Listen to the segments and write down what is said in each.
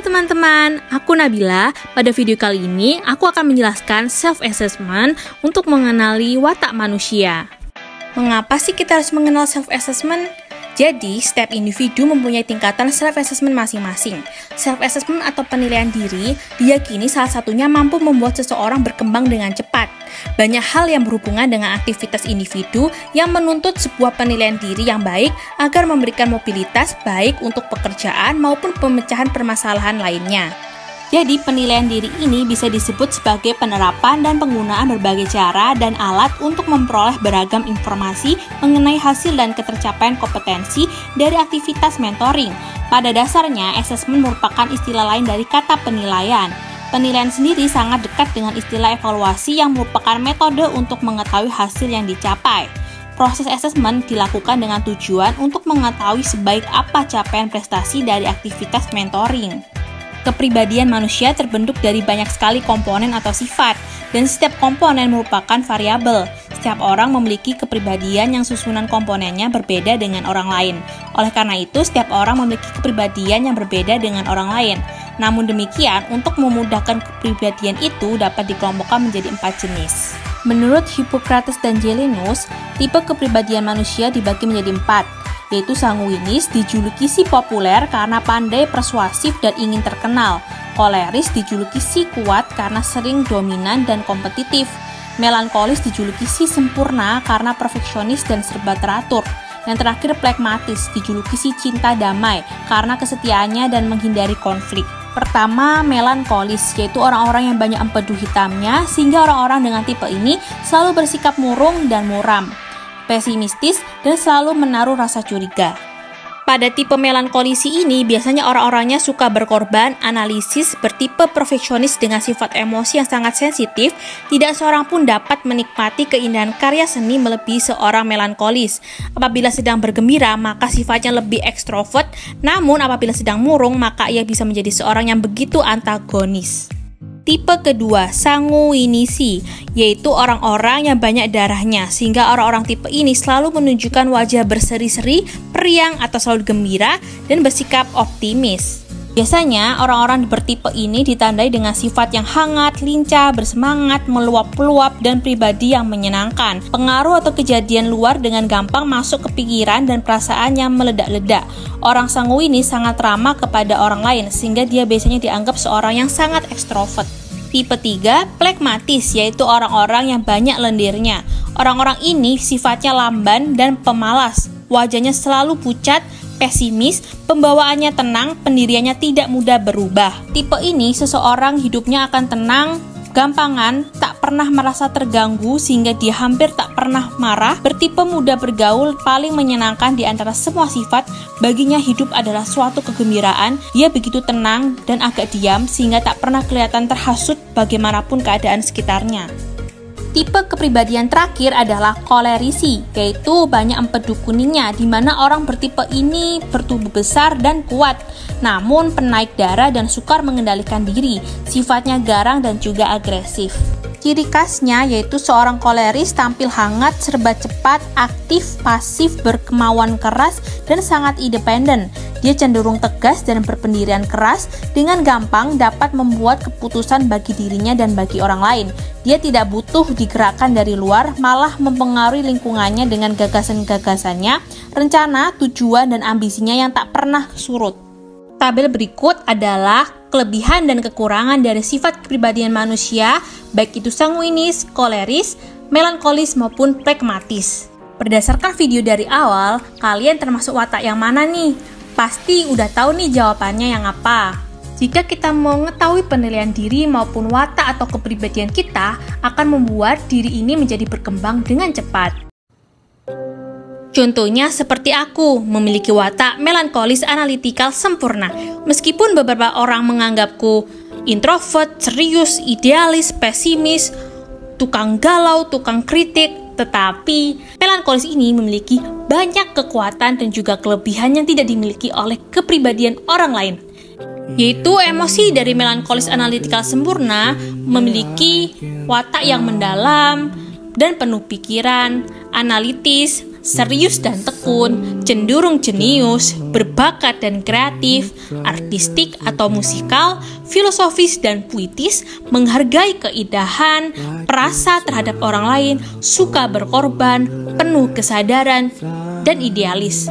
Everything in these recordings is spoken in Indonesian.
Halo teman-teman, aku Nabila. Pada video kali ini, aku akan menjelaskan self-assessment untuk mengenali watak manusia. Mengapa sih kita harus mengenal self-assessment? Jadi, setiap individu mempunyai tingkatan self-assessment masing-masing. Self-assessment atau penilaian diri diyakini salah satunya mampu membuat seseorang berkembang dengan cepat. Banyak hal yang berhubungan dengan aktivitas individu yang menuntut sebuah penilaian diri yang baik agar memberikan mobilitas baik untuk pekerjaan maupun pemecahan permasalahan lainnya. Jadi, penilaian diri ini bisa disebut sebagai penerapan dan penggunaan berbagai cara dan alat untuk memperoleh beragam informasi mengenai hasil dan ketercapaian kompetensi dari aktivitas mentoring. Pada dasarnya, assessment merupakan istilah lain dari kata penilaian. Penilaian sendiri sangat dekat dengan istilah evaluasi yang merupakan metode untuk mengetahui hasil yang dicapai. Proses assessment dilakukan dengan tujuan untuk mengetahui sebaik apa capaian prestasi dari aktivitas mentoring. Kepribadian manusia terbentuk dari banyak sekali komponen atau sifat, dan setiap komponen merupakan variabel. Setiap orang memiliki kepribadian yang susunan komponennya berbeda dengan orang lain. Oleh karena itu, setiap orang memiliki kepribadian yang berbeda dengan orang lain. Namun demikian, untuk memudahkan kepribadian itu dapat dikelompokkan menjadi 4 jenis. Menurut Hippocrates dan Galenus, tipe kepribadian manusia dibagi menjadi 4. Yaitu sanguinis, dijuluki si populer karena pandai persuasif dan ingin terkenal. Koleris dijuluki si kuat karena sering dominan dan kompetitif. Melankolis dijuluki si sempurna karena perfeksionis dan serba teratur. Yang terakhir pragmatis dijuluki si cinta damai karena kesetiaannya dan menghindari konflik. Pertama, melankolis, yaitu orang-orang yang banyak empedu hitamnya sehingga orang-orang dengan tipe ini selalu bersikap murung dan muram, pesimistis, dan selalu menaruh rasa curiga. Pada tipe melankolisi ini, biasanya orang-orangnya suka berkorban, analisis, bertipe perfeksionis dengan sifat emosi yang sangat sensitif. Tidak seorang pun dapat menikmati keindahan karya seni melebihi seorang melankolis. Apabila sedang bergembira, maka sifatnya lebih ekstrovert, namun apabila sedang murung, maka ia bisa menjadi seorang yang begitu antagonis. Tipe kedua, sanguinisi, yaitu orang-orang yang banyak darahnya, sehingga orang-orang tipe ini selalu menunjukkan wajah berseri-seri, periang atau selalu gembira, dan bersikap optimis. Biasanya, orang-orang bertipe ini ditandai dengan sifat yang hangat, lincah, bersemangat, meluap-luap, dan pribadi yang menyenangkan. Pengaruh atau kejadian luar dengan gampang masuk ke pikiran dan perasaan yang meledak-ledak. Orang sanguinis sangat ramah kepada orang lain, sehingga dia biasanya dianggap seorang yang sangat ekstrovert. Tipe 3, pragmatis, yaitu orang-orang yang banyak lendirnya. Orang-orang ini sifatnya lamban dan pemalas. Wajahnya selalu pucat, pesimis, pembawaannya tenang, pendiriannya tidak mudah berubah. Tipe ini seseorang hidupnya akan tenang, gampangan, tak pernah merasa terganggu sehingga dia hampir tak pernah marah. Bertipe mudah bergaul, paling menyenangkan di antara semua sifat. Baginya hidup adalah suatu kegembiraan. Dia begitu tenang dan agak diam sehingga tak pernah kelihatan terhasut bagaimanapun keadaan sekitarnya. Tipe kepribadian terakhir adalah kolerisi, yaitu banyak empedu kuningnya, di mana orang bertipe ini bertubuh besar dan kuat, namun penaik darah dan sukar mengendalikan diri, sifatnya garang dan juga agresif. Ciri khasnya yaitu seorang koleris tampil hangat, serba cepat, aktif, pasif, berkemauan keras, dan sangat independen. Dia cenderung tegas dan berpendirian keras, dengan gampang dapat membuat keputusan bagi dirinya dan bagi orang lain. Dia tidak butuh digerakkan dari luar, malah mempengaruhi lingkungannya dengan gagasan-gagasannya, rencana, tujuan, dan ambisinya yang tak pernah surut. Tabel berikut adalah kelebihan dan kekurangan dari sifat kepribadian manusia, baik itu sanguinis, koleris, melankolis, maupun pragmatis. Berdasarkan video dari awal, kalian termasuk watak yang mana nih? Pasti udah tahu nih jawabannya yang apa. Jika kita mau mengetahui penilaian diri maupun watak atau kepribadian kita, akan membuat diri ini menjadi berkembang dengan cepat. Contohnya seperti aku, memiliki watak melankolis analitikal sempurna. Meskipun beberapa orang menganggapku introvert, serius, idealis, pesimis, tukang galau, tukang kritik, tetapi melankolis ini memiliki banyak kekuatan dan juga kelebihan yang tidak dimiliki oleh kepribadian orang lain. Yaitu emosi dari melankolis analitikal sempurna memiliki watak yang mendalam dan penuh pikiran, analitis, serius dan tekun, cenderung jenius, berbakat dan kreatif, artistik atau musikal, filosofis dan puitis, menghargai keindahan, perasa terhadap orang lain, suka berkorban, penuh kesadaran, dan idealis.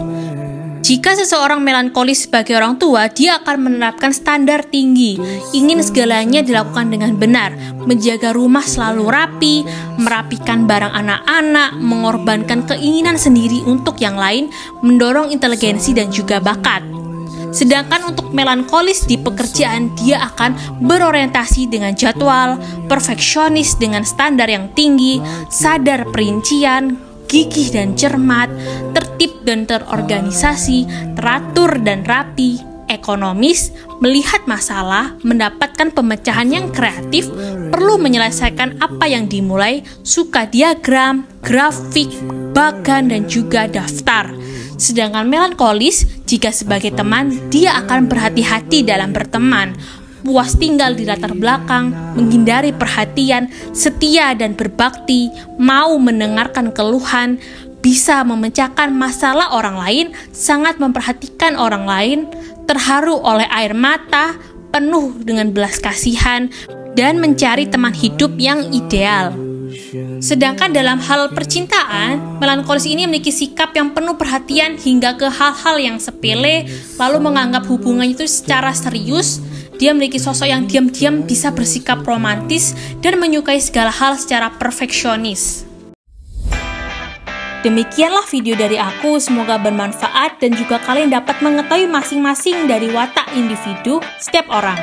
Jika seseorang melankolis sebagai orang tua, dia akan menerapkan standar tinggi, ingin segalanya dilakukan dengan benar, menjaga rumah selalu rapi, merapikan barang anak-anak, mengorbankan keinginan sendiri untuk yang lain, mendorong inteligensi dan juga bakat. Sedangkan untuk melankolis di pekerjaan, dia akan berorientasi dengan jadwal, perfeksionis dengan standar yang tinggi, sadar perincian, gigih dan cermat, tertib dan terorganisasi, teratur dan rapi, ekonomis, melihat masalah, mendapatkan pemecahan yang kreatif, perlu menyelesaikan apa yang dimulai, suka diagram, grafik, bagan, dan juga daftar. Sedangkan melankolis, jika sebagai teman, dia akan berhati-hati dalam berteman, puas tinggal di latar belakang, menghindari perhatian, setia dan berbakti, mau mendengarkan keluhan, bisa memecahkan masalah orang lain, sangat memperhatikan orang lain, terharu oleh air mata, penuh dengan belas kasihan, dan mencari teman hidup yang ideal. Sedangkan dalam hal percintaan, melankolis ini memiliki sikap yang penuh perhatian hingga ke hal-hal yang sepele, lalu menganggap hubungan itu secara serius. Dia memiliki sosok yang diam-diam bisa bersikap romantis dan menyukai segala hal secara perfeksionis. Demikianlah video dari aku, semoga bermanfaat dan juga kalian dapat mengetahui masing-masing dari watak individu setiap orang.